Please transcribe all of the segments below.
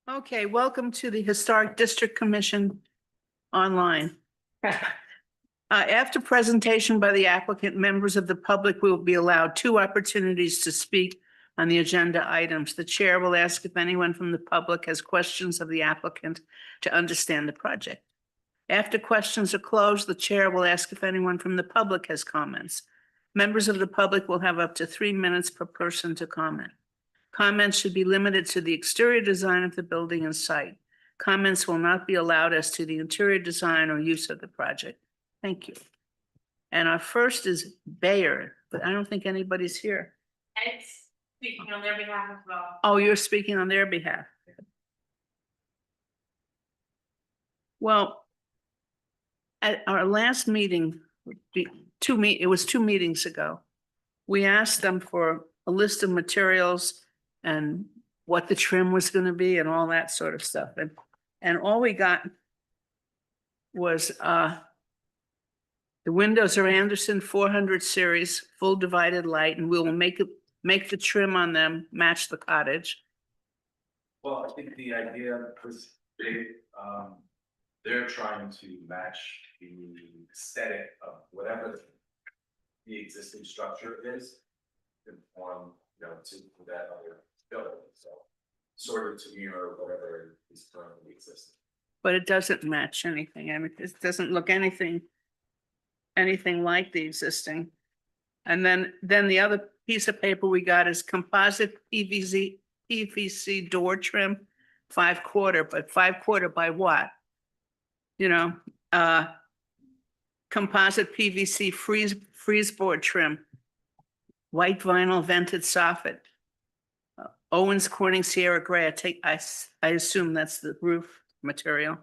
Okay, welcome to the Historic District Commission online. After presentation by the applicant, members of the public will be allowed 2 opportunities to speak on the agenda items. The chair will ask if anyone from the public has questions of the applicant to understand the project. After questions are closed, the chair will ask if anyone from the public has comments. Members of the public will have up to 3 minutes per person to comment. Comments should be limited to the exterior design of the building and site. Comments will not be allowed as to the interior design or use of the project. Thank you. And our first is Bayer, but I don't think anybody's here. Ed's speaking on their behalf as well. Oh, you're speaking on their behalf. Well, at our last meeting, it was 2 meetings ago, we asked them for a list of materials and what the trim was going to be and all that sort of stuff. And all we got was the windows are Anderson 400 series, full divided light, and we will make the trim on them match the cottage. Well, I think the idea was they're trying to match the aesthetic of whatever the existing structure is. Conform, to that other building, so sort of to mirror whatever is currently existing. But it doesn't match anything. I mean, it doesn't look anything like the existing. And then the other piece of paper we got is composite PVC door trim, 5/4, but 5/4 by what? Composite PVC freeze board trim, white vinyl vented soffit. Owens Corning Sierra Gray. I assume that's the roof material.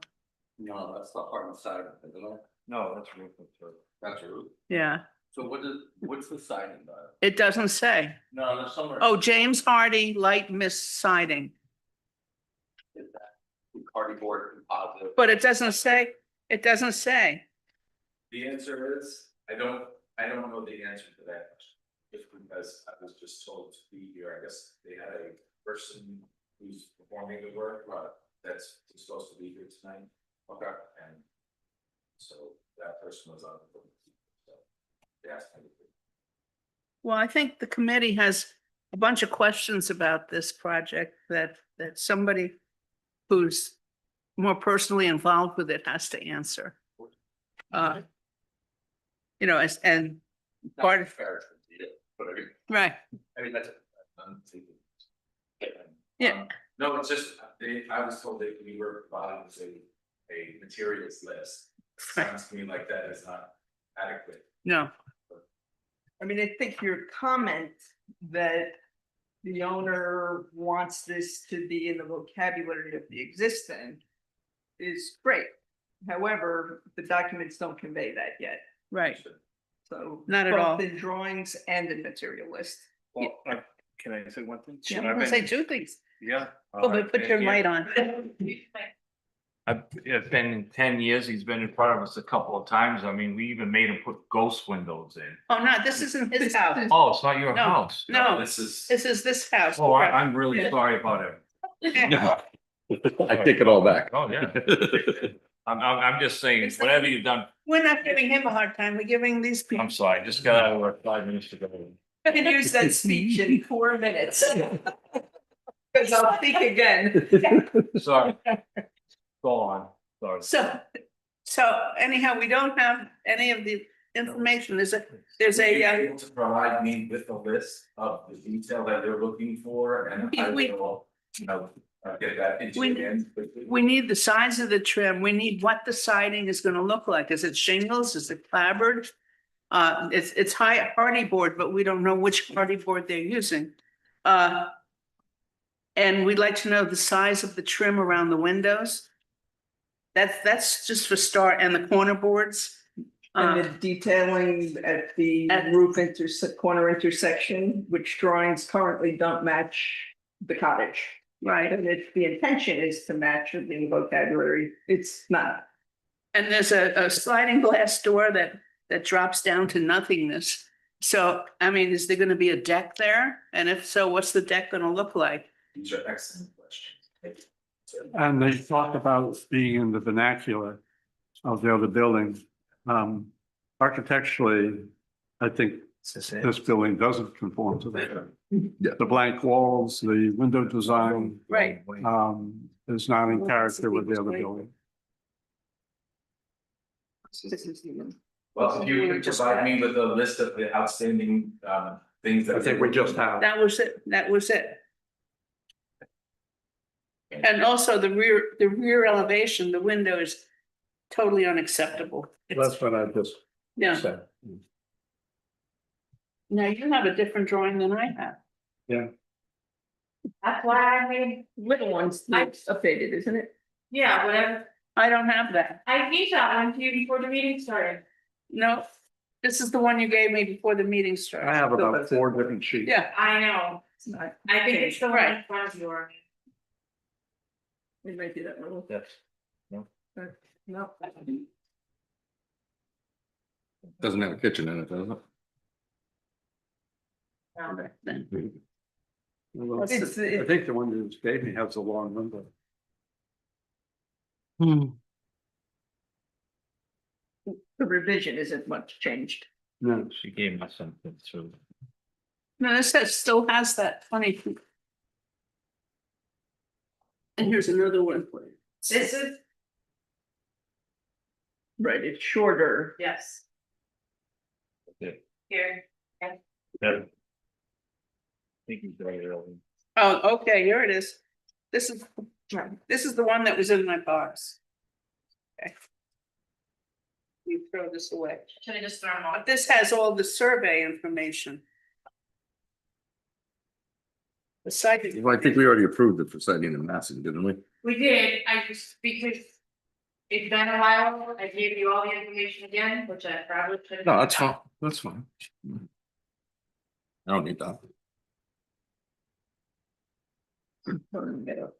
No, that's the part inside, isn't it? No, that's roof material. That's a roof. Yeah, So what's the siding by it? it doesn't say. No, there's somewhere. Oh, James Hardy light mist siding, Is that cardboard composite? but it doesn't say. It doesn't say. The answer is, I don't know the answer to that question. Just because I was just told to be here, I guess they had a person who's performing the work, that's supposed to be here tonight. Okay. And so that person was on the board. So they asked me to be. Well, I think the committee has a bunch of questions about this project that somebody who's more personally involved with it has to answer. And part of, Fair, but right, I mean, that's. yeah. No, it's just, I was told that we were provided with a materials list. Sounds to me like that is not adequate. No, I mean, I think your comment that the owner wants this to be in the vocabulary of the existing is great. However, the documents don't convey that yet, right, so. Not at all. Both in drawings and in material list. Well, can I say one thing? I'm gonna say 2 things. Yeah. Oh, but put your light on. It's been in 10 years, he's been in front of us a couple of times, I mean, we even made him put ghost windows in. Oh, no, this isn't his house. Oh, it's not your No. house? No, This is. this is this house. Oh, I'm really sorry about it. Yeah. I take it all back. Oh, yeah. I'm just saying, whatever you've done, We're not giving him a hard time. We're giving these people. I'm sorry, just got out of work 5 minutes ago. I can use that speech in 4 minutes. Cause I'll speak again. Sorry. Go on, sorry. So anyhow, we don't have any of the information. There's Would you be able to provide me with a list of the detail that they're looking for, and I We- will, get that into We- the end. we need the size of the trim. We need what the siding is gonna look like. Is it shingles? Is it clapboard? It's hardy board, but we don't know which hardy board they're using. And we'd like to know the size of the trim around the windows. That's just for start, and the corner boards. And the detailing at the At- roof corner intersection, which drawings currently don't match the cottage. Right, And if the intention is to match with the vocabulary, it's not. and there's a sliding glass door that drops down to nothingness. So, I mean, is there gonna be a deck there? And if so, what's the deck gonna look like? These are excellent questions. And they talk about being in the vernacular of the other building. Architecturally, I think this building doesn't conform to that. Yeah. The blank walls, the window design, Right. is not in character with the other building. This is the. Well, if you can provide me with a list of the outstanding things that. I think we just have. That was it, that was it. And also the rear elevation, the window is totally unacceptable. It's- That's what I just Yeah, said. now you have a different drawing than I have. That's why I made, Little ones, that's updated, isn't it? yeah, whatever, I don't have that. I gave that one to you before the meeting started. No, this is the one you gave me before the meeting I started. have about 4 different sheets. Yeah, I know, It's not. I think it's the one Right. in front of you. It might be that little. Yes. No. Doesn't have a kitchen in it, does it? then. Well, It's- I think the one you just gave me has a long window. The revision isn't much changed. No, She gave me something, so. No, still has that funny. And here's another one for you. This is, Right, it's shorter. yes. Yeah. Here, I think he's right early. Oh, okay, here it is. This is the one that was in my box. Okay. You throw this away. should I just throw them all? But this has all the survey information. The site. Well, I think we already approved it for citing and massing, didn't we? We did, I just, because it's been a while, I gave you all the information again, which I probably should have. No, that's fine, that's fine. I don't need that. Building it up.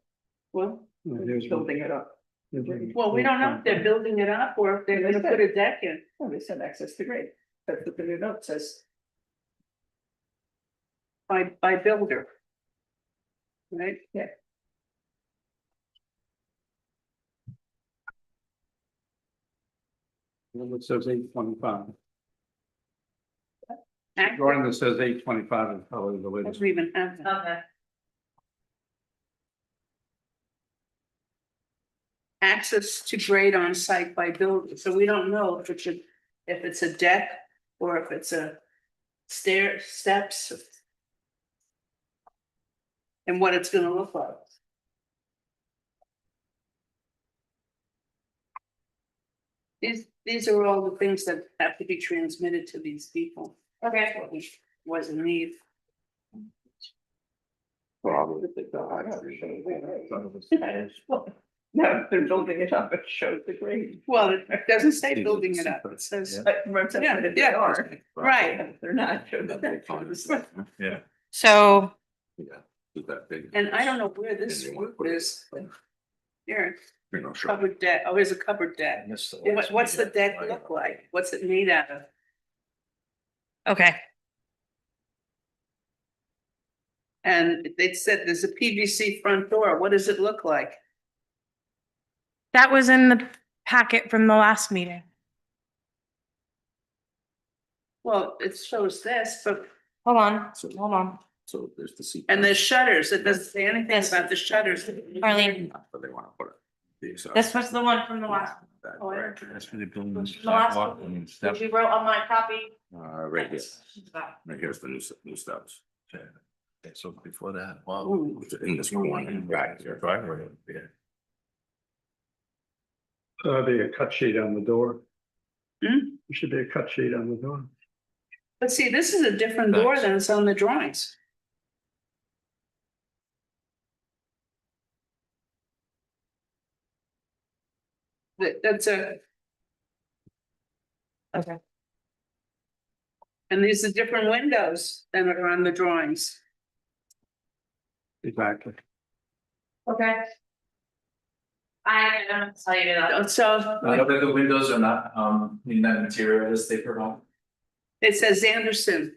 Well, here's one. Building it up. well, we don't know if they're building it up or if they're gonna put a deck in. Oh, they said access to grade. That's what the new note says. By builder. Right? Yeah. Well, it says 825. Actually, Drawing that says 825 is probably the I latest. don't even have that. Okay, Access to grade on site by builder, so we don't know if it's a deck or if it's a steps. And what it's gonna look like. These are all the things that have to be transmitted to these people, okay, which wasn't need. Probably. No, they're building it up, it shows the grade. Well, it doesn't say building it up, it says, But if they Yeah. are, right, if they're not, show the deck. Yeah. so, Yeah, is that big? and I don't know where this And you wanna roof put it- is. Here, You know, sure. covered deck, oh, here's a covered deck. What's the deck look like? What's it made out of? okay, And they said there's a PVC front door, what does it look like? That was in the packet from the last meeting. Well, it shows this, but, Hold on, hold on. So there's the seat. and there's shutters, it doesn't say anything Yes. about the shutters. Arlene, But they wanna put it. this was the one from the last, Oh, yeah. That's really building the The last sidewalk and step. you wrote on my copy. Right here, right here's the new steps. Okay, so before that, wow. Ooh. In this corner, right here. Driveway, yeah. There'll be a cut sheet on the door. Hmm? There should be a cut sheet on the door. But see, this is a different door than it's on the drawings. That's a. Okay. And these are different windows than are on the drawings. Exactly. Okay. I am excited. So I know that the windows are not in that material as they provide, it says Anderson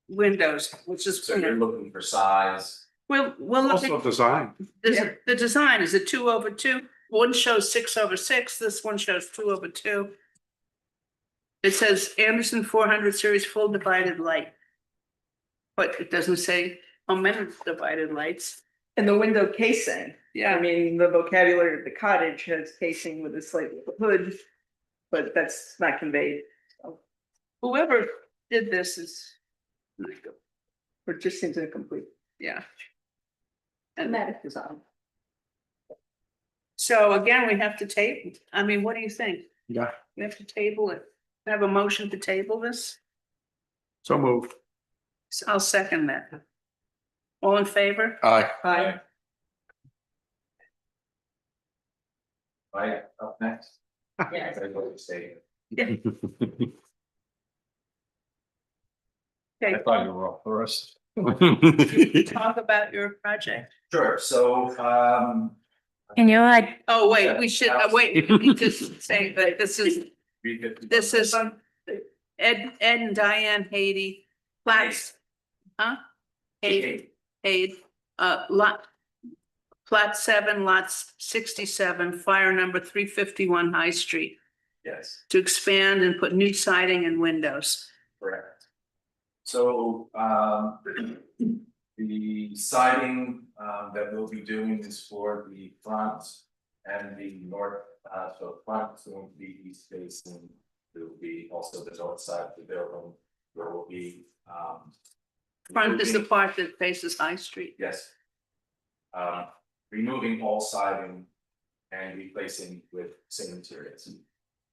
windows, which is, so you're looking for size. We'll look Also at design. the design. Is it 2/2? One shows 6/6. This one shows 2/2. It says Anderson 400 series full divided light. But it doesn't say how many divided lights. And the window casing, I Yeah, mean, the vocabulary of the cottage has casing with a slight hood, but that's not conveyed, whoever did this is, or it just seems incomplete. yeah. And that is design. So again, we have to table. I mean, what do you think? Yeah. We have to table it. Have a motion to table this? So moved. So I'll second that. All in favor? Aye. Aye. Right, up next. Yes. I go to say. Okay. I thought you were up first. Talk about your project. Sure, so, And you're like, Oh, wait, we should, wait, we need to say that this is Ed and Diane Haiti, Platts. Huh? Haid, Plat 7, lots 67, fire number 351 High Street, Yes. to expand and put new siding and windows. Correct. So, the siding, that we'll be doing is for the front and the north, so front is going to be east facing. There will be also the north side of the building, there will be, Front is the removing- part that faces High Street. Yes. Removing all siding and replacing with same materials,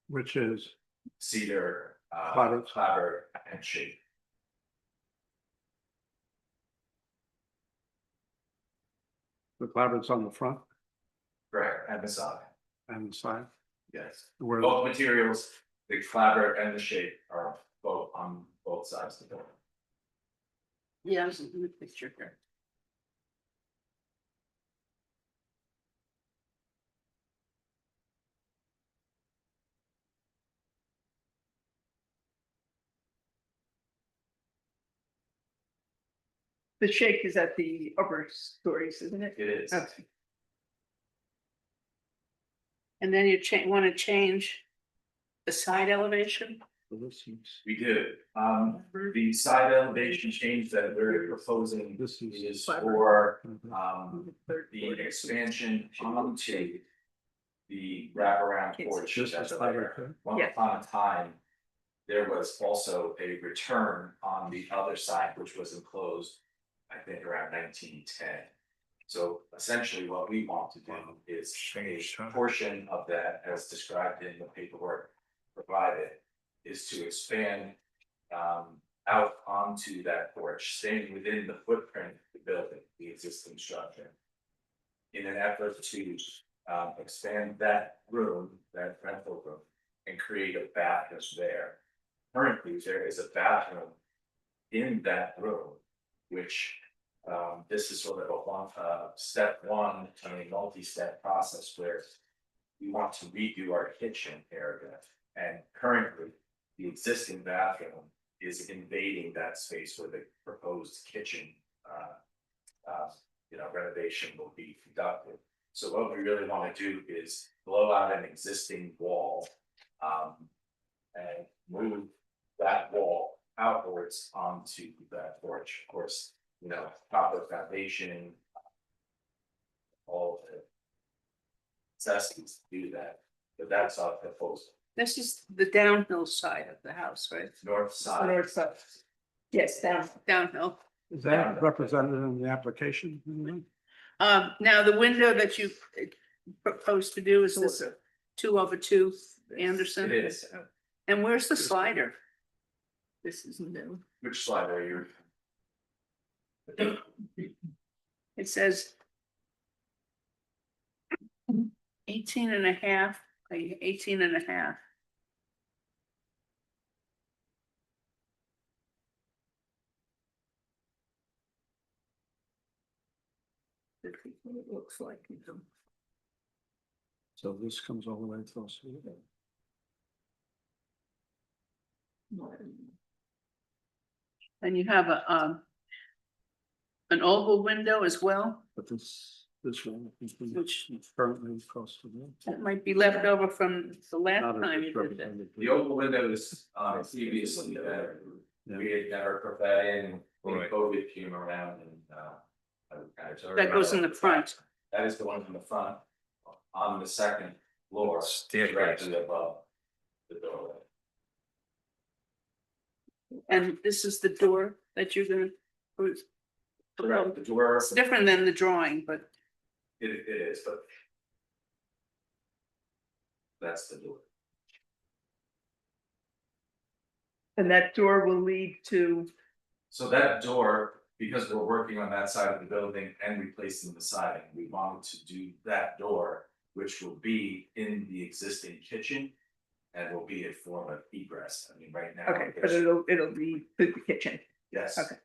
Which is, cedar, Clapboard. clapboard and shade. the clapboards on the front Correct, and the side, and the side, yes. where, Both materials, the clapboard and the shade are both on both sides of the building. Yeah, there's a picture here. The shake is at the upper stories, isn't it? It is. Okay. And then you want to change the side elevation? We do, the side elevation change that we're proposing This is- is for, Third the floor. expansion onto the wraparound porch This that's is there. clapboard, Once Yeah. upon a time, there was also a return on the other side, which was enclosed, I think around 1910. So essentially what we want to do is a portion of that, as described in the paperwork provided, is to expand out onto that porch, staying within the footprint of the building, the existing structure. In an effort to expand that room, that rental room, and create a bathroom there. Currently, there is a bathroom in that room, which this is sort of step one in a multi-step process where we want to redo our kitchen area. And currently, the existing bathroom is invading that space where the proposed kitchen renovation will be conducted. So what we really want to do is blow out an existing wall and move that wall outwards onto that porch. Of course, proper foundation, all of the necessities to do that, but that's our proposal. This is the downhill side of the house, right? North The side, north side. Yes, down. Downhill. is that represented in the application? Now the window that you propose to do is this 2/2 Anderson? it is. And where's the slider? This is new. Which slide are you? It says 18.5 by 18.5. This is what it looks like. So this comes all the way across. And you have an oval window as well, But this one, which currently across the road. that might be left over from the last Not as time you did that. represented. The open window is, previously, we had never put that in, when Right. COVID came around and, That goes in the front. That is the one in the front, on the second floor, Staircase. directly above the doorway. And this is the door that you're gonna put. Correct, the door, It's different than the drawing, but it is, but. That's the door. And that door will lead to, So that door, because we're working on that side of the building and replacing the siding, we wanted to do that door, which will be in the existing kitchen. And will be a form of egress, I mean, right now. okay, but there's- it'll be the kitchen. Yes. okay.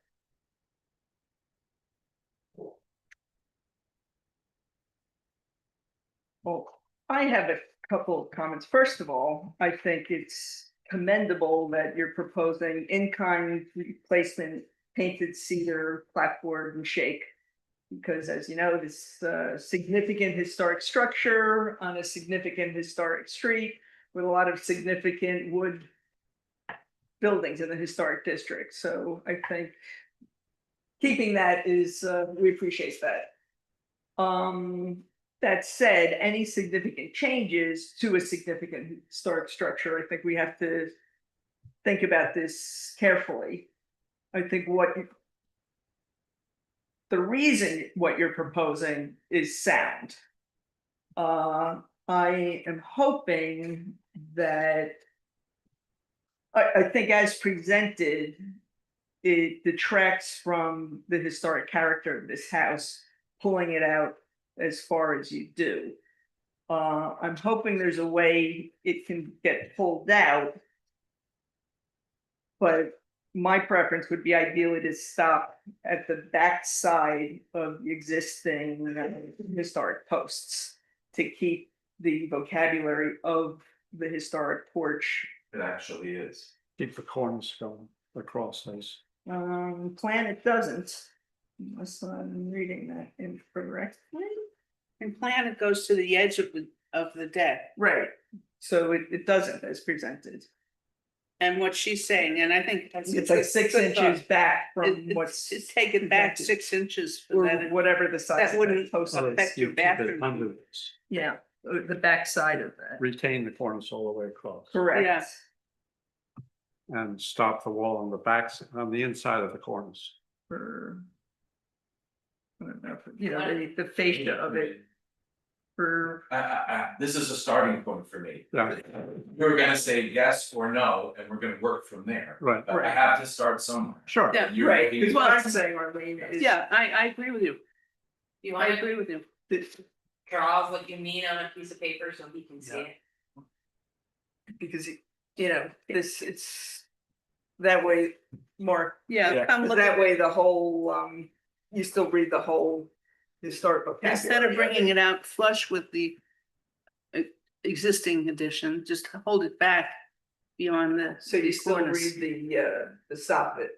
Well, I have a couple of comments. First of all, I think it's commendable that you're proposing in-kind replacement painted cedar clapboard and shake. Because as you know, this significant historic structure on a significant historic street with a lot of significant wood buildings in the historic district. So I think keeping that is, we appreciate that. That said, any significant changes to a significant historic structure, I think we have to think about this carefully. I think the reason what you're proposing is sound. I am hoping that I think as presented, it detracts from the historic character of this house, pulling it out as far as you do. I'm hoping there's a way it can get pulled out. But my preference would be ideally to stop at the back side of the existing historic posts to keep the vocabulary of the historic porch. It actually is. Keep the corners going across those. Plan it doesn't, unless I'm reading that incorrectly. in plan, it goes to the edge of the deck. Right, so it doesn't as presented. And what she's saying, and I think. that's It's like 6 good thought. inches back from It's what's, take it back presented. 6 inches for or that. whatever the size. That of wouldn't post is. affect your You keep it bathroom. under this. Yeah, the back side of that. Retain the corners all the way across. Correct. Yeah. And stop the wall on the back, on the inside of the corners. For. I don't know, you know, the fascia of it. For, This is a starting point for me. Yeah, We're gonna say yes or no, and we're gonna work from there. right, But I have to start somewhere. sure. Yeah, You're right, making- because what I'm saying, Arlene, is. Yeah, I agree with you. You I wanna agree with you. draw what you mean on a piece of paper so he can see Yeah. it? Because, you know, it's that way, Mark, Yeah, come because look that at, way the whole, you still read the whole historic vocabulary. instead of bringing it out flush with the existing addition, just hold it back beyond the. So you these still corners. read the soffit.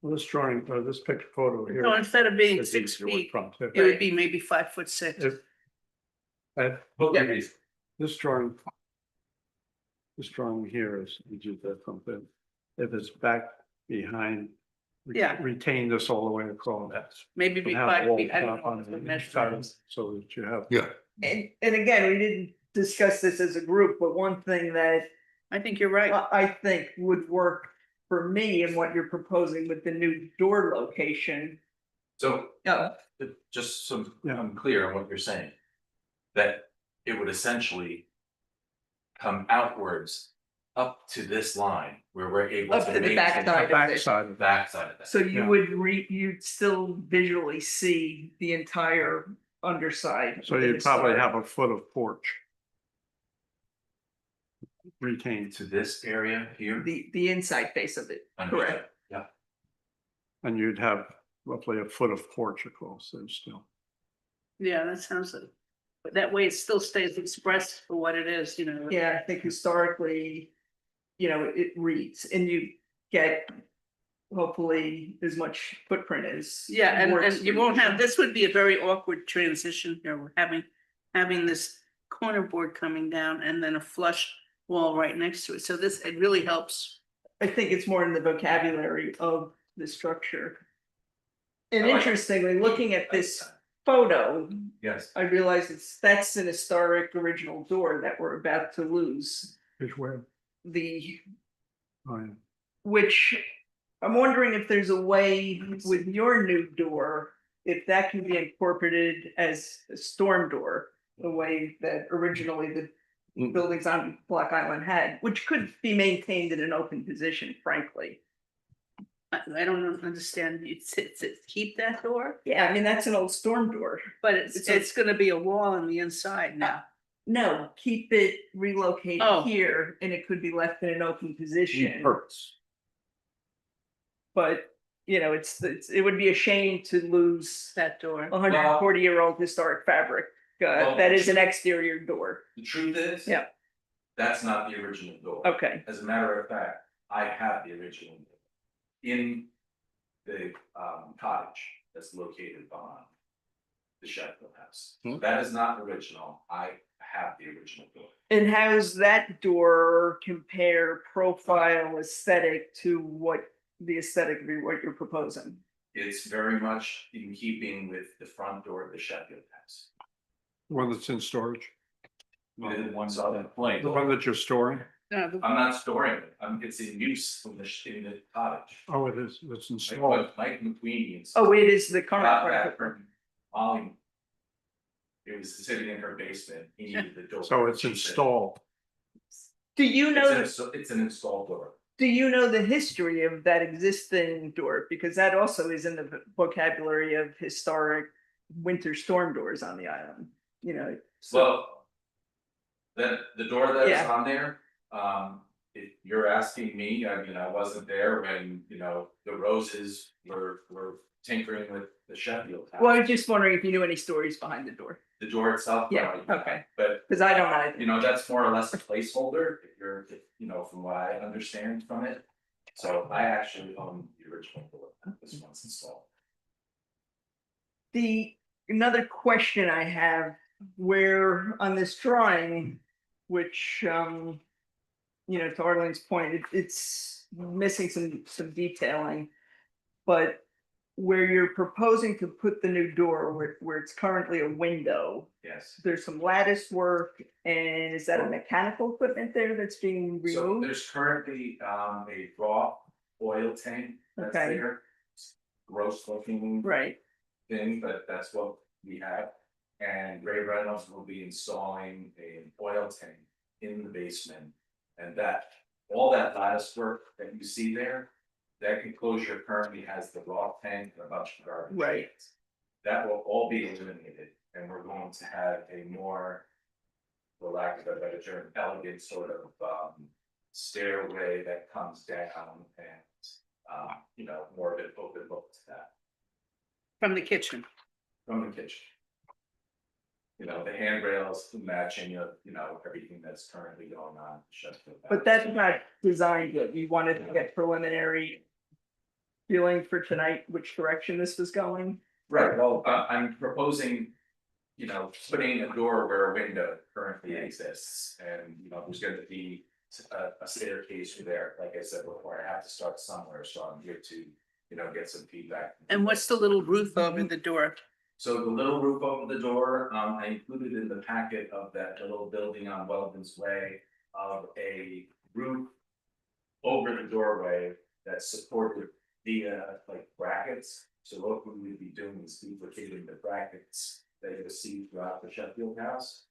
Well, this drawing, or this picture photo here. So instead of being says 6 easier wood feet, front, too. it would be maybe 5'6". If- Yeah. This drawing. This drawing here is, you do that from the, if it's back behind. Yeah. Retain this all the way across. Maybe be And have 5 walls feet, I don't up know on what the the measurement inside, is. so that you have. Yeah. And again, we didn't discuss this as a group, but one thing that I think you're right. I think would work for me and what you're proposing with the new door location. So, Yeah. just so Yeah. I'm clear on what you're saying. That it would essentially come outwards up to this line where we're able to. Up to the maintain back The side of back it. side The of that. back side of that. So you Yeah. would you'd still visually see the entire underside. So of the you'd probably historic. have a foot of porch. Retained, To this area here. The inside face of it, Understood. correct. Yeah, and you'd have roughly a foot of porch across there still. Yeah, that sounds like, but that way it still stays expressed for what it is, you know. Yeah, I think historically, you know, it reads and you get hopefully as much footprint as. Yeah, works and you for won't have, this would be a very awkward transition here, we're having this corner board coming down and then a flush wall right next to it, so this, it really helps. I think it's more in the vocabulary of the structure. And I like it. interestingly, looking at this photo, Yes. I realize that's an historic original door that we're about to lose. Which way? The, Oh, yeah. which I'm wondering if there's a way with your new door, if that can be incorporated as a storm door, the way that originally the buildings on Block Island had, which could be maintained in an open position, frankly. I don't understand, it's keep that door, Yeah, I mean, that's an old storm door. but It's it's gonna be a wall on the inside now. No, keep it relocated Oh. here and it could be left in an open position. Purpose. But, you know, it would be a shame to lose That door. a 140-year-old historic fabric. Well, That is an exterior door. The truth is. Yeah. That's not the original door. Okay, As a matter of fact, I have the original door in the cottage that's located behind the Sheffield house. That is not original. I have the original door. and how's that door compare profile aesthetic to what the aesthetic of what you're proposing? It's very much in keeping with the front door of the Sheffield house. One that's in storage, Well, the one So- that played. the one that you're storing? No, the- I'm not storing it. It's in use in the cottage. Oh, it is, it's Like installed. what Mike McQueen. Oh, it is the Got current. that from Molly. It was sitting in her basement. He needed the door. So it's She said, installed. Do you know? It's an installed door. Do you know the history of that existing door? Because that also is in the vocabulary of historic winter storm doors on the island, you know. So, Well. The door that's Yeah. on there, if you're asking me, I mean, I wasn't there when, the Roses were tinkering with the Sheffield house. well, I was just wondering if you knew any stories behind the door, The door itself. Yeah, no, okay. But, because I don't either. that's more or less a placeholder, from what I understand from it. So I actually own the original door, this one's installed. Another question I have, where on this drawing, which, to Arlene's point, it's missing some detailing. But where you're proposing to put the new door, where it's currently a window, Yes. there's some lattice work, and is that a mechanical equipment there that's being So removed? there's currently a raw oil tank that's Okay. there. Gross looking Right, thing, but that's what we have. And Ray Reynolds will be installing an oil tank in the basement. And all that lattice work that you see there, that enclosure currently has the raw tank and a bunch of garbage. Right. cans. That will all be eliminated, and we're going to have a more, for lack of a better term, elegant sort of stairway that comes down and, more of an open look to that. From the kitchen. From the kitchen. The handrails matching everything that's currently going on. but that's not designed yet. You wanted to get preliminary feeling for tonight, which direction this was going? Right, well, I'm proposing, putting a door where a window currently exists, and, there's gonna be a staircase through there, like I said before, I have to start somewhere, so I'm here to, get some feedback. And what's the little roof over the door? So the little roof over the door, I included in the packet of that little building on Weldon's Way of a roof over the doorway that's supported via like brackets. So what we would be doing is duplicating the brackets that you'll see throughout the Sheffield house.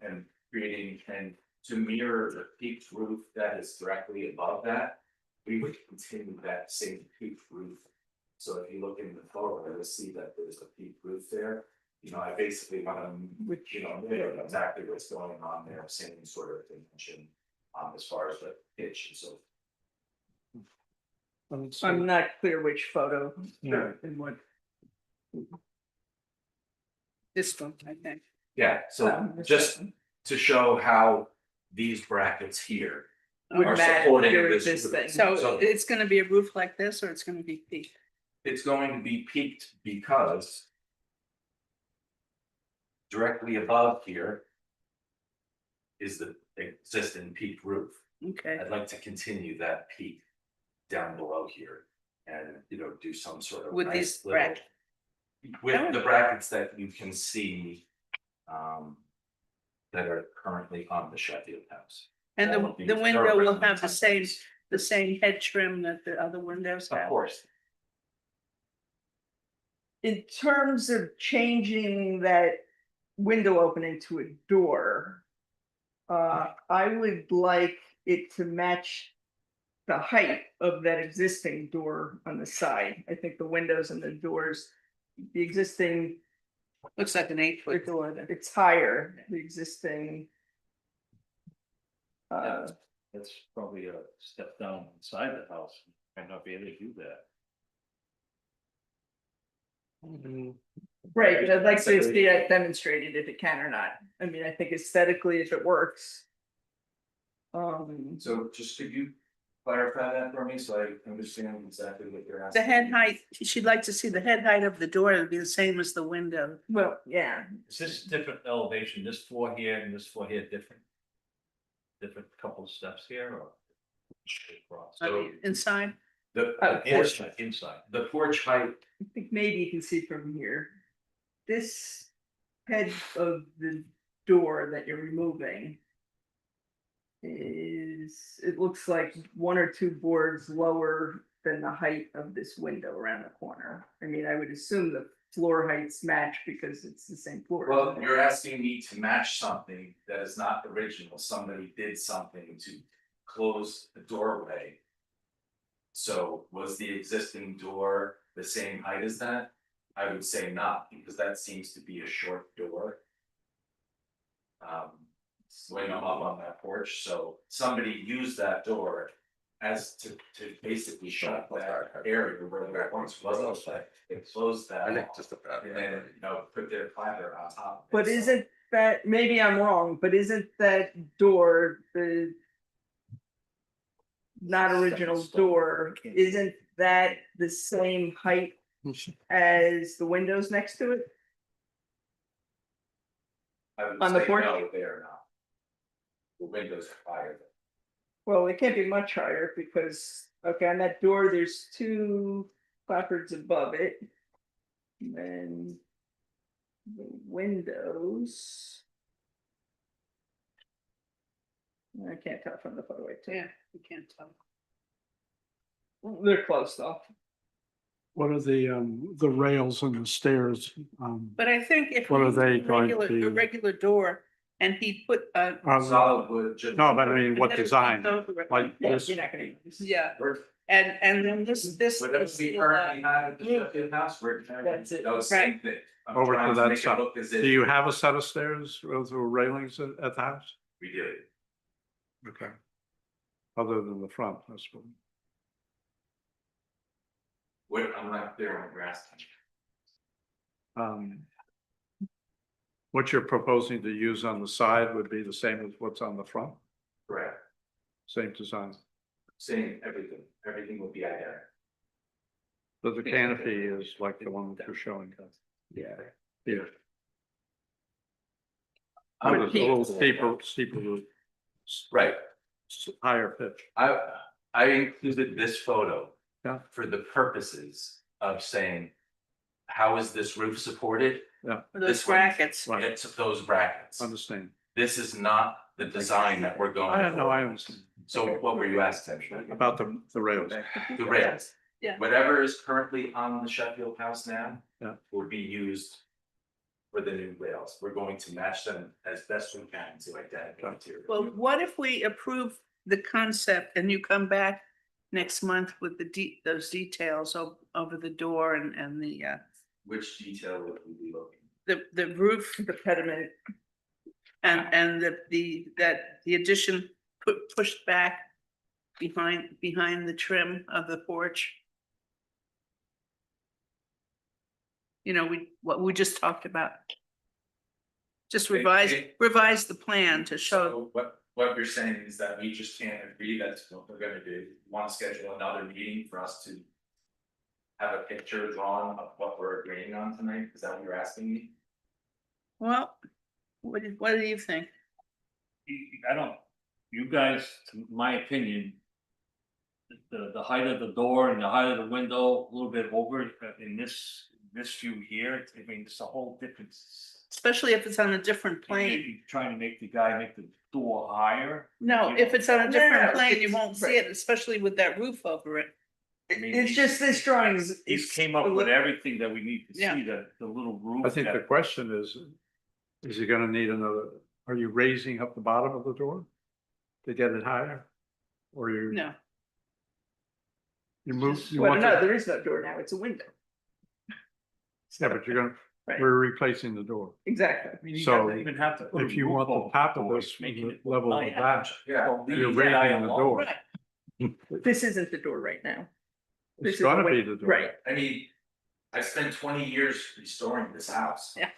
And creating, and to mirror the peaked roof that is directly above that, we would continue that same peaked roof. So if you look in the photo, you'll see that there's a peaked roof there. I basically want to, mirror exactly what's going on there, same sort of dimension, as far as the pitch and so. I'm not clear which photo Yeah. and what. This one, I think. Yeah, so just to show how these brackets here would Are match supporting your this existing. roof. So it's gonna be a roof like this, or it's gonna be peaked? It's going to be peaked because directly above here is the existing peak roof. Okay, I'd like to continue that peak down below here and, do some sort of. With nice these little- brackets. With the brackets that you can see, that are currently on the Sheffield house. and All of the these window will are have the same head trim that the other windows Of have? course, In terms of changing that window opening to a door. I would like it to match the height of that existing door on the side. I think the windows and the doors, the existing, Looks like an 8-foot door then. it's higher, the existing. That's probably a step down inside the house, might not be able to do that. Right, but I'd like to see that demonstrated if it can or not. I mean, I think aesthetically, if it works. so just could you clarify that for me, so I understand exactly what you're The asking? head height, she'd like to see the head height of the door to be the same as the window. Well, yeah, Is this different elevation, this floor here and this floor here different? Different couple of steps here or? across? I mean, inside, The porch. Inside. the porch height, I think maybe you can see from here. This head of the door that you're removing. It looks like 1 or 2 boards lower than the height of this window around the corner. I mean, I would assume the floor heights match because it's the same floor. well, you're asking me to match something that is not original, somebody did something to close the doorway. So was the existing door the same height as that? I would say not, because that seems to be a short door. When I'm up on that porch, so somebody used that door as to basically shut that area where that once was, like, they closed that. I think off, just about. And then, put their planter on top. of it, But so- isn't that, maybe I'm wrong, but isn't that door the? Not original door, isn't that the same height as the windows next to it? I would on the say porch? no, they are not. The windows are higher. Well, it can't be much higher because, okay, on that door, there's 2 placards above it. And then. The windows. I can't tell from the photo, yeah, you can't tell. they're close though. What are the rails and the stairs? But I think if. What are we they use a going regular- to- A regular door, and he put a. Solid wood, just. No, but I mean, what and then design, over it. like Yeah, this? you're not gonna use this. Yeah, We're- and then this. Whatever is we the, currently have at the Sheffield house, we're. That's it. No, same thing. I'm Over to trying that make it side. look as Do if you have a set of stairs with railings at the house? We do. Okay. Other than the front, I suppose. I'm not clear on what you're asking. What you're proposing to use on the side would be the same as what's on the front, Correct. same design. Same, everything will be identical. But the canopy is like the one that you're showing. Yeah. Here. I With would a little steeper roof, Right. higher pitch. I included this photo. Yeah. For the purposes of saying, how is this roof supported? Those This one. brackets. Right. It's those brackets. Understand. This is not the design that we're going. I don't know, for. I understand So what were you asking? about the rails. The rails. Yeah. Whatever is currently on the Sheffield house now. Yeah. Will be used. For the new rails, we're going to match them as best we can to identical material. Well, what if we approve the concept and you come back next month with those details over the door and Which detail would we be looking? the roof The pediment, and the addition pushed back behind the trim of the porch? What we just talked about. Just revise the plan to show. So what what you're saying is that we just can't agree that's what we're gonna do. Want to schedule another meeting for us to have a picture drawn of what we're agreeing on tonight? Is that what you're asking me? Well, what do you think? I don't, you guys, to my opinion. The height of the door and the height of the window, a little bit over in this view here, I mean, it's a whole different. Especially if it's on a different plane. You're trying to make the guy make the door higher. No, if it's on a No, different no, plane, you it's- won't see it, especially with that roof over it. mean, It's just this drawing is. He's came up with everything that we need to Yeah. see, the little roof. I think the that- question is he gonna need another, are you raising up the bottom of the door to get it higher? Or you, No, you move, you Well, want, no, to- there is no door now, it's a window. yeah, but you're gonna, Right. we're replacing the door. Exactly. I mean, you So, don't even have to put a If you roof want the over top of door, this making it level of nice. that, Yeah. Don't leave you're the guy raising the alone. door. right. This isn't the door right now. This It's is the gonna way- be the door. Right, I mean, I spent 20 years restoring this house. Yeah.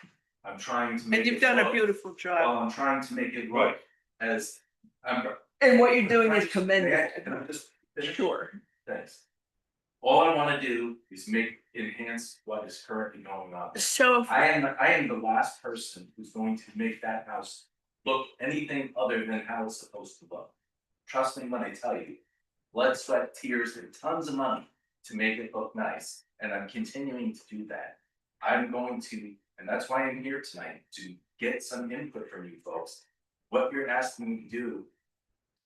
I'm trying to make And it you've done a look- beautiful job. Well, I'm trying to make it look as, and what you're doing is Can I commendable, just finish? sure. Thanks. All I wanna do is enhance what is currently going on. So, I am the last person who's going to make that house look anything other than how it's supposed to look. Trust me when I tell you, blood, sweat, tears, and tons of money to make it look nice, and I'm continuing to do that. I'm going to, and that's why I'm here tonight, to get some input from you folks. What you're asking me to do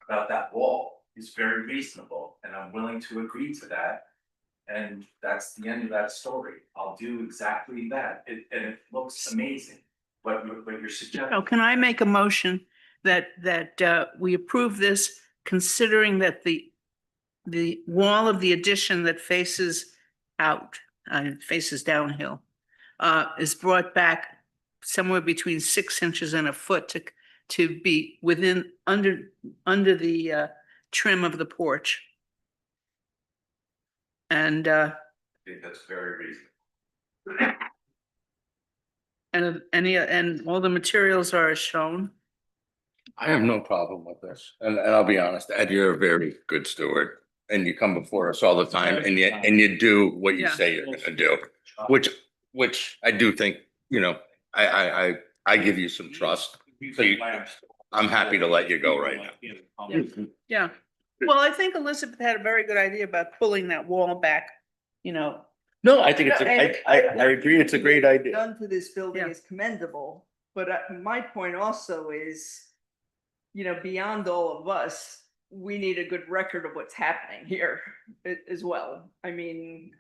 about that wall is very reasonable, and I'm willing to agree to that. And that's the end of that story. I'll do exactly that, and it looks amazing, what you're suggesting. oh, can I make a motion that we approve this, considering that the wall of the addition that faces out, faces downhill, is brought back somewhere between 6 inches and a foot to be within, under the trim of the porch. And I think that's very reasonable. and all the materials are as shown. I have no problem with this, and I'll be honest, Ed, you're a very good steward. And you come before us all the time and you do what you Yeah. say you're gonna do, which I do think, you know, I give you some trust. So I'm happy to let you go right now. Yeah. Well, I think Elizabeth had a very good idea about pulling that wall back, you know. No, I think And I agree, it's a great idea. Done to this building Yeah. is commendable, but my point also is, beyond all of us, we need a good record of what's happening here as well. I mean,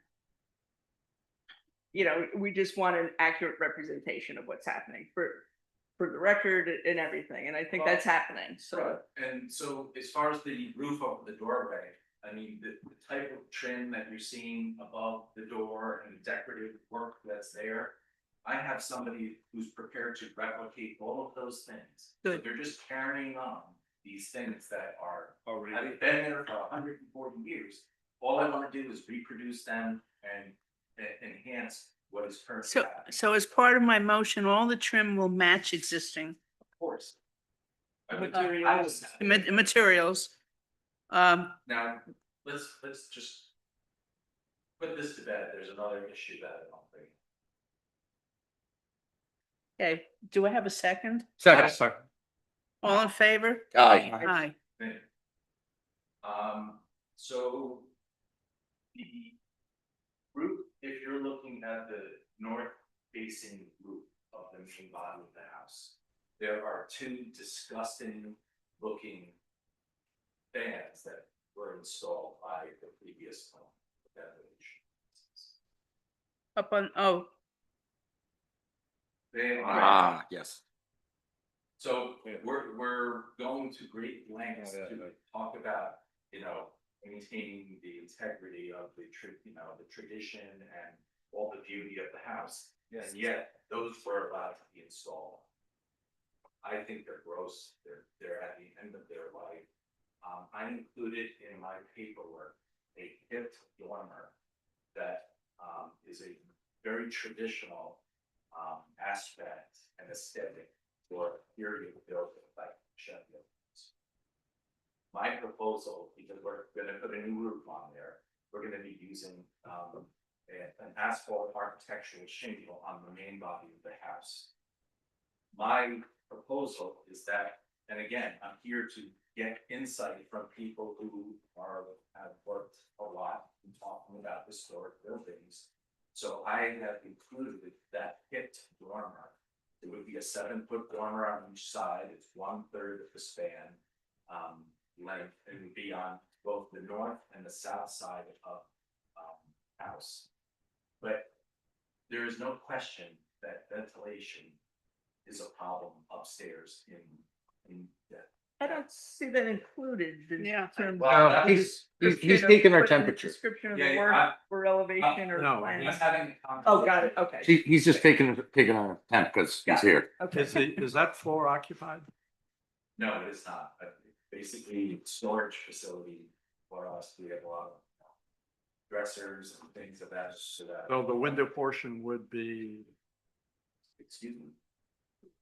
we just want an accurate representation of what's happening for the record and everything, and I think that's happening, so. And so as far as the roof over the doorway, I mean, the type of trim that you're seeing above the door and the decorative work that's there. I have somebody who's prepared to replicate all of those things. So Good. they're just carrying on these things that are, Already. have been there for 140 years. All I wanna do is reproduce them and enhance what is currently So, happening, so as part of my motion, all the trim will match existing of course. I would- Materials. materials. Now, let's just put this to bed. There's another issue that I don't think. Okay, do I have a second? Second, All in favor? aye, Aye. Minute. So the roof, if you're looking at the north facing roof of the main body of the house, there are two disgusting looking fans that were installed by the previous owner of that village. Up on, oh, They are. yes. So we're going to great lengths Yeah, to talk about, maintaining the integrity of the tradition and all the beauty of the house. And yet, those were allowed to be installed. I think they're gross, they're at the end of their life. I included in my paperwork a hip dormer that is a very traditional aspect and aesthetic for a period building like Sheffield. my proposal, because we're gonna put a new roof on there, we're gonna be using, an asphalt architectural shingle on the main body of the house. My proposal is that, and again, I'm here to get insight from people who have worked a lot in talking about historic buildings. So I have included that pit dormer. It would be a 7-foot dormer on each side, it's 1/3 of the span, length, it would be on both the north and the south side of, house. But there is no question that ventilation is a problem upstairs in the. I don't see that included. Yeah. Well, that He's Description of taking our what the temperature. Description of Yeah, the yeah, work or elevation or no, I'm plan. just having. Oh, got it, okay. He's just taking our temp because he's Got it. here. Okay. Is that floor occupied? No, it is not. Basically, storage facility for us. We have a lot of dressers and things of that. So So the window portion would be excuse me.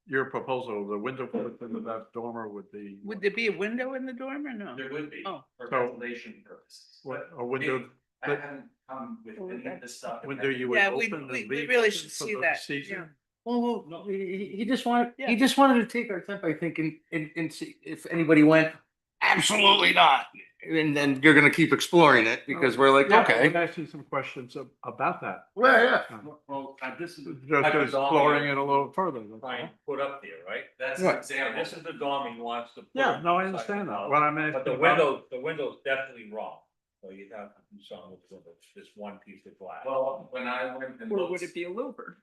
your proposal, the window portion of that dormer would be. Would there be a window in the dorm or no? There would be Oh. for So- ventilation purposes. What, But a window, I but- haven't come with any of this stuff. window you would Yeah, open and we leave really open should for see the that, season? Well, No. he just wanted, Yeah. he just wanted to take our temp, I think, and see if anybody went, absolutely not. And then you're gonna keep exploring it because we're like, Yeah, okay. I'm asking some questions about that. Well, yeah. Well, this is. Just exploring it a little further. that's all. Trying to put up there, right? That's Right. an example. This is the dorm he wants to. put Yeah, no, I inside understand the that. house. What I'm But asking. the about- window's definitely wrong. So you have to do something with the window, just one piece of glass. Well, when I went and Or looked. would it be a louver?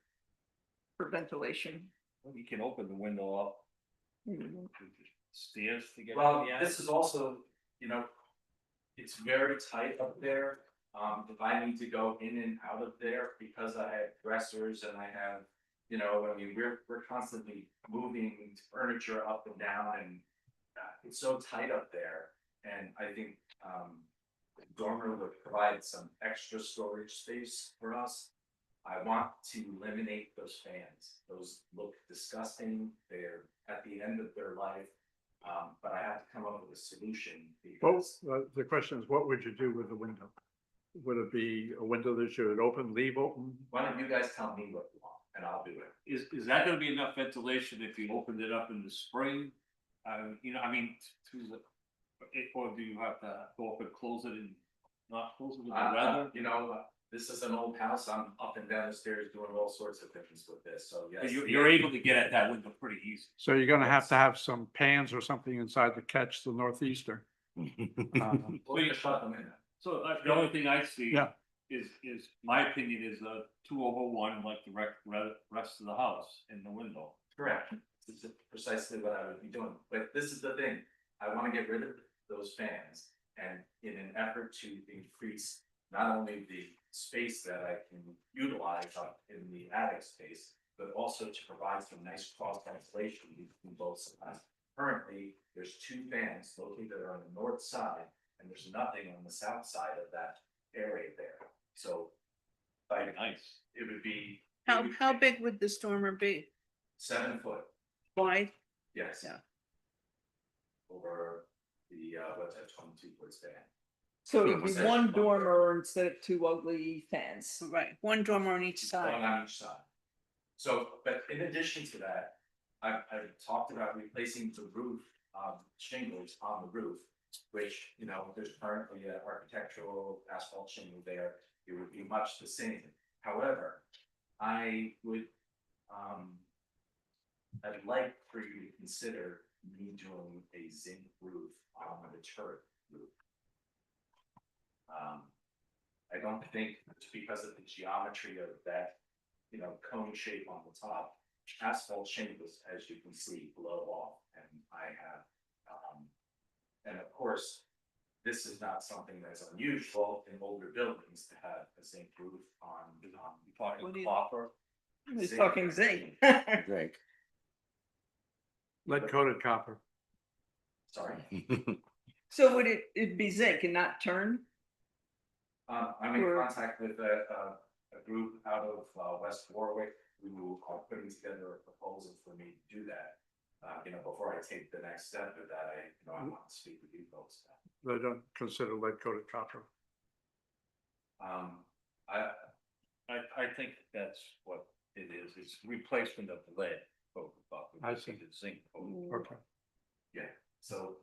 For ventilation? You can open the window up, stairs to get. Well, to the this attic. is also, it's very tight up there. If I need to go in and out of there because I have dressers and I have, we're constantly moving furniture up and down and it's so tight up there. And I think, dormer would provide some extra storage space for us. I want to eliminate those fans. Those look disgusting. They're at the end of their life. But I have to come up with a solution Well, because the question is, what would you do with the window? Would it be a window that you would open, leave open? why don't you guys tell me what you want and I'll do it. Is that gonna be enough ventilation if you opened it up in the spring? To the, or do you have to go up and close it and not close it with the weather? This is an old house. I'm up and down the stairs doing all sorts of things with this, so yes. You're able to get at that window pretty easy. So you're gonna have to have some pans or something inside to catch the northeaster. We're gonna shut them in. So the only thing I see. Yeah. Is my opinion is a 2/1 like the rest of the house in the window. Correct. This is precisely what I would be doing, but this is the thing, I wanna get rid of those fans. And in an effort to increase not only the space that I can utilize up in the attic space, but also to provide some nice cross ventilation between both sides. Currently, there's 2 fans located on the north side, and there's nothing on the south side of that area there. So, like, Nice. it would be. How big would this dormer be? 7 foot, Wide? yes. Yeah. Over the, what's that, 22-foot span. So it'd be Percent. one dormer instead of 2 ugly fans. Right, one dormer on each One side. on each side. So, but in addition to that, I've talked about replacing the roof, shingles on the roof. Which, there's currently an architectural asphalt shingle there, it would be much the same. However, I would, I'd like for you to consider me doing a zinc roof on the turret roof. I don't think it's because of the geometry of that, cone shape on the top. Asphalt shingles, as you can see, blow off, and I have, and of course, this is not something that's unusual in older buildings to have a zinc roof on. You're What do talking you- copper. He's zinc. talking zinc. Drink. Lead coated copper. Sorry, So would it'd be zinc and not turn? I'm in Or- contact with a group out of West Warwick who are putting together a proposal for me to do that. Before I take the next step of that, I want to speak with you folks. shingles. They don't consider lead coated copper. I think that's what it is. It's replacement of the lead. I see. Zinc. Okay. So,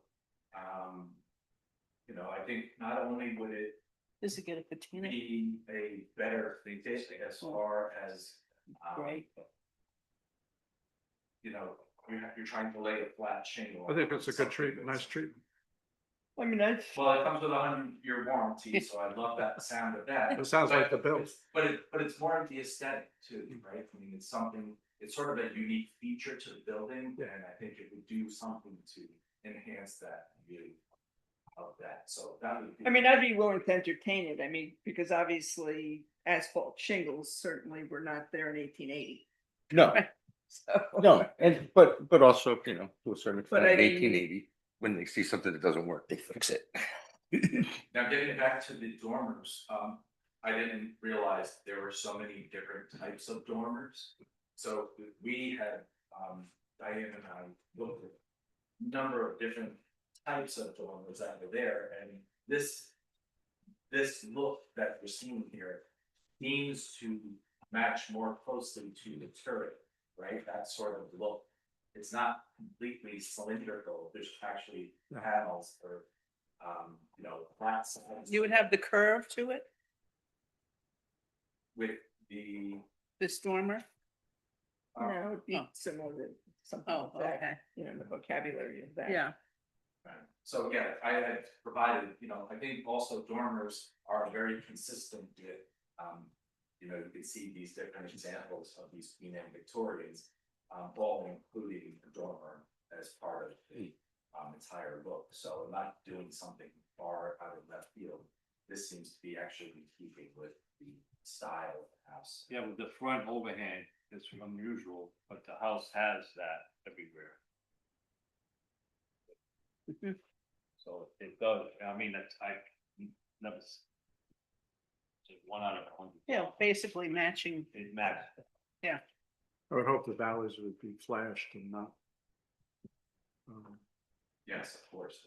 you know, I think not only would it Does it get a patina? be a better thing as far as, Great. you know, you're trying to lay a flat shingle. I think it's a good Something treatment, that's- nice treatment. I mean, that's, Well, it comes with a 100-year warranty, so I love that sound of that. It sounds like the But bill. but it's more of the aesthetic too, right? I mean, it's something, it's sort of a unique feature to the building, Yeah. and I think it would do something to enhance that view of that, so that would be. I mean, I'd be willing to entertain it. I mean, because obviously asphalt shingles certainly were not there in 1880. No, So. no, and but also, you know, to a certain But extent, I mean- 1880, when they see something that doesn't work, they fix it. Now, getting back to the dormers, I didn't realize there were so many different types of dormers. So we had, Diane and I looked at a number of different types of dormers that were there, and this look that we're seeing here seems to match more closely to the turret, right? That sort of look. It's not completely cylindrical, there's actually Yeah. panels or, you know, flat sides. You would have the curve to it, With the, this dormer? No, it would be Oh. similar to something Oh, like that, okay, you know, the vocabulary of that. yeah. so yeah, I had provided, you know, I think also dormers are very consistent with, you know, you can see these different examples of these Queen Anne Victorians, all including the dormer as part of the, entire look, so I'm not doing something far out of left field. This seems to be actually in keeping with the style of the house. Yeah, with the front overhang, it's unusual, but the house has that everywhere. Mhm. So it does, I mean, that's, I never. It's like 1 out of 100. Yeah, basically matching. It matches. I would hope the valleys would be flashed and not. Yes, of course.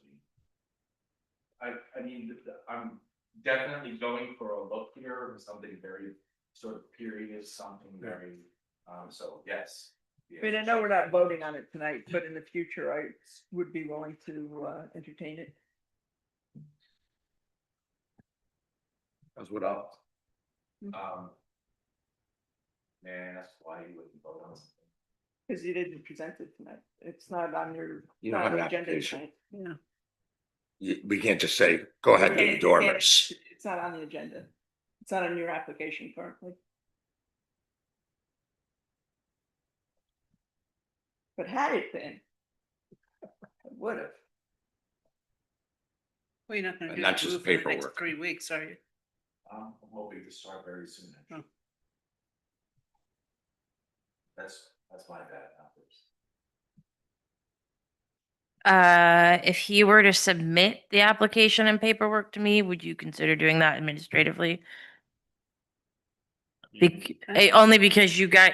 I mean, I'm definitely going for a look here, something very sort of period, something very, so yes. I mean, I know we're not voting on it tonight, but in the future, I would be willing to entertain it. That's what I'll. Man, that's why you wouldn't vote on something. Because you didn't present it tonight. It's not on your, You don't not on have the an agenda application. tonight. Yeah, We can't just say, go ahead, do the You can't- dormers. It's not on the agenda. It's not on your application currently. But had it been. I would have. well, you're not gonna And do that's the just roof in the next paperwork. 3 weeks, are you? I'm hoping to start very soon. actually. Oh. That's my bad numbers. If he were to submit the application and paperwork to me, would you consider doing that administratively? Only because you got,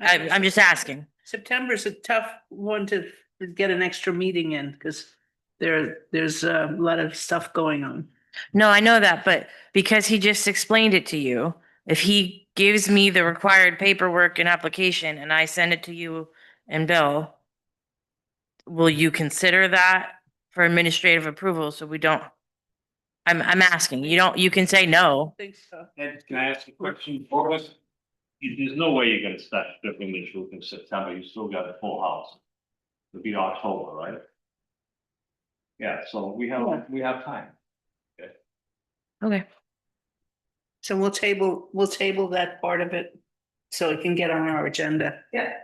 I'm just asking. September's a tough one to get an extra meeting in, because there's a lot of stuff going on. No, I know that, but because he just explained it to you, if he gives me the required paperwork and application and I send it to you and Bill, will you consider that for administrative approval so we don't? I'm asking, you can say no. I think so. Ed, can I ask a question for us? There's no way you're gonna start stripping this roof in September, you still got a full house. It'll be October, right? Yeah, so we have time. Okay. So we'll table that part of it so it can get on our agenda. Yeah,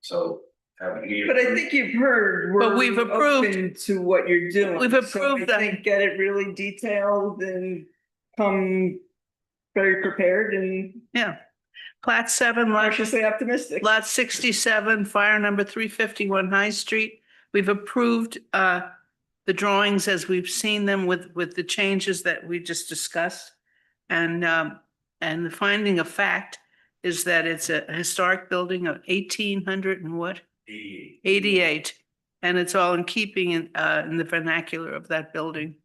So. have we- but I think you've heard. But we're we've approved- open to what you're doing. We've So approved I that. think get it really detailed and come very prepared and Yeah. Plat 7, lot cautiously optimistic. Lot 67, fire number 351 High Street. We've approved the drawings as we've seen them with the changes that we just discussed. And the finding of fact is that it's a historic building of 1800 and what? 88. 88. And it's all in keeping in the vernacular of that building.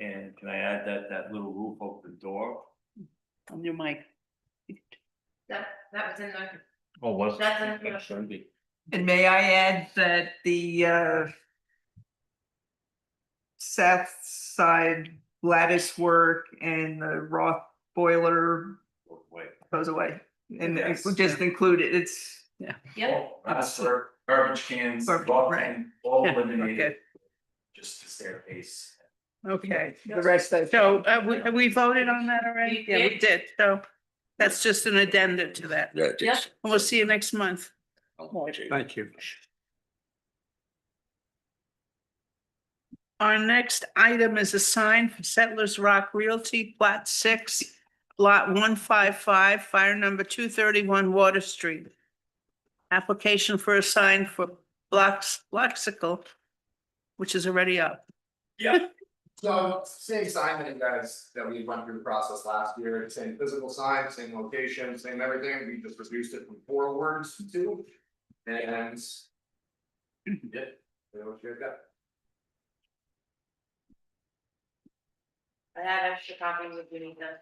And can I add that little roof over the door? On your mic. That was in the, Oh, was. That's in- And may I add that the south side lattice work and the Roth boiler Wait. goes away? And Yes. we just included, it's, yeah, That's for garbage cans, Garbage, all right. all Yeah, eliminated, okay. just the staircase. Okay, the rest of. so we voted on that already? We Yeah, we did. did, so that's just an addendum to that. Yeah, it Yep. is. We'll see you next month. Thank you. Our next item is a sign for Settlers Rock Realty, Plat 6, Lot 155, fire number 231 Water Street. Application for a sign for Bloxicle, which is already up. Yeah, so same sign that you guys, that we went through the process last year, same physical sign, same location, same everything, we just reduced it from 4 words to 2. And. Yeah, so what you got? I have extra copies if you need them.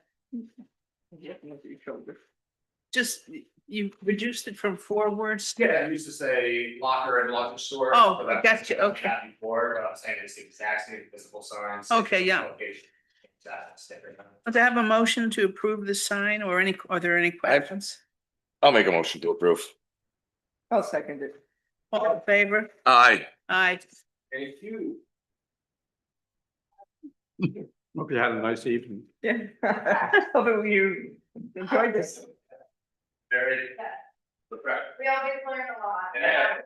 Just, you reduced it from 4 words? Yeah, I used to say locker and locker store. Oh, but I that's got you, what I okay. had Before, but I'm saying it's the exact same physical sign. same Okay, yeah. location, exact sticker. Do I have a motion to approve the sign or are there any questions? I'll make a motion to approve. I'll second it. All in favor? Aye. Aye. Thank you. Hope you had a nice evening. Yeah. Hope you enjoyed this. Very. We all get to learn a lot. Yeah.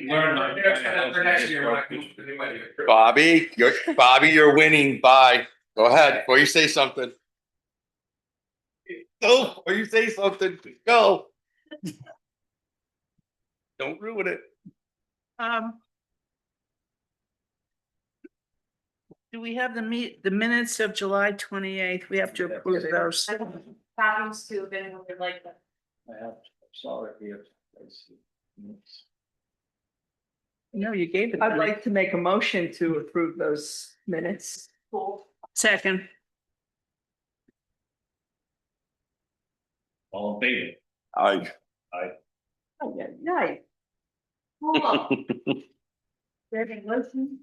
Learn. For next year, when I move to the new idea. Bobby, you're winning. Bye. Go ahead, before you say something. Go, before you say something, go. Don't ruin it. Do we have the minutes of July 28th? We have to approve those. Copies too, if anyone would like them. I have, sorry, here. No, you gave it. I'd like to make a motion to approve those minutes. Cool. Second. All in favor? Aye. Oh, yeah, nice. Hold on. Ready, listen?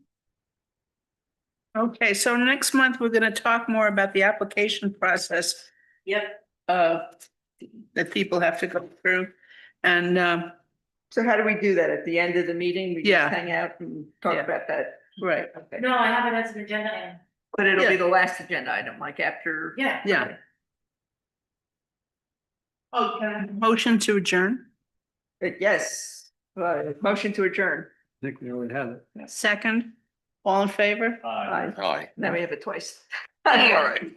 Okay, so next month, we're gonna talk more about the application process Yep. that people have to go through. And So how do we do that? At the end of the meeting, we Yeah. just hang out and talk Yeah. about that? right, Okay. No, I have it as an agenda and, But it'll be Yeah. the last agenda item, like after. yeah. yeah. Oh, can I motion to adjourn? Yes, motion to adjourn. I think we already had it. Second, all in favor? Aye. Aye. Aye. Now we have it twice. All right.